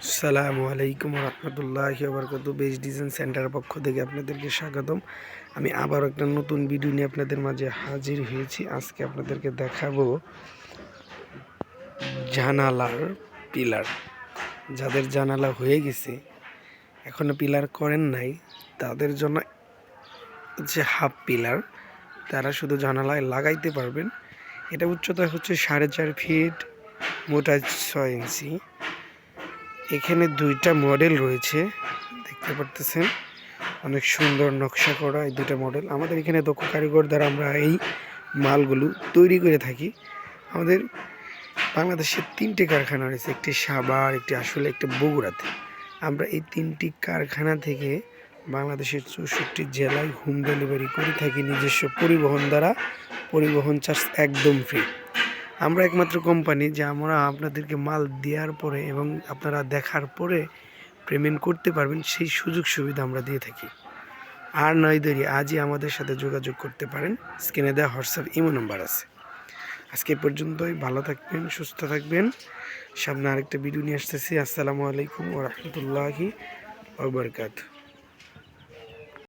আসসালামু আলাইকুম রহমতুল্লাহি ওয়া বারাকাতুহু। বেস্ট ডিজাইন সেন্টারের পক্ষ থেকে আপনাদেরকে স্বাগতম। আমি আবারও একটা নতুন ভিডিও নিয়ে আপনাদের মাঝে হাজির হয়েছি। আজকে আপনাদেরকে দেখাবো জানালার পিলার। যাদের জানালা হয়ে গেছে এখনো পিলার করেন নাই, তাদের জন্য হচ্ছে হাফ পিলার। তারা শুধু জানালায় লাগাইতে পারবেন। এটা উচ্চতা হচ্ছে 4.5 ফিট, মোটা 6 ইঞ্চি। এখানে দুইটা মডেল রয়েছে, দেখতে পারতেছেন। অনেক সুন্দর নকশা করা এই দুইটা মডেল। আমাদের এখানে দক্ষ কারিগর দ্বারা আমরা এই মালগুলো তৈরি করে থাকি। আমাদের বাংলাদেশে 3টে কারখানা রয়েছে, একটি সাভার, একটি আসলে, একটি বগুড়াতে। আমরা এই 3টি কারখানা থেকে বাংলাদেশের 64 জেলায় হোম ডেলিভারি করে থাকি নিজস্ব পরিবহন দ্বারা। পরিবহন চার্জ একদম ফ্রি। আমরা একমাত্র কোম্পানি যে আমরা আপনাদেরকে মাল দেওয়ার পরে এবং আপনারা দেখার পরে পেমেন্ট করতে পারবেন, সেই সুযোগ সুবিধা আমরা দিয়ে থাকি। আর নয় দেরি, আজই আমাদের সাথে যোগাযোগ করতে পারেন। স্ক্রিনে দেওয়া হোয়াটসঅ্যাপ ইমো নাম্বার আছে। আজকে পর্যন্তই, ভালো থাকবেন, সুস্থ থাকবেন। সামনে আরেকটা ভিডিও নিয়ে আসতেছি। আসসালামু আলাইকুম ওয়া রাহমাতুল্লাহি ওয়া বারাকাতুহু।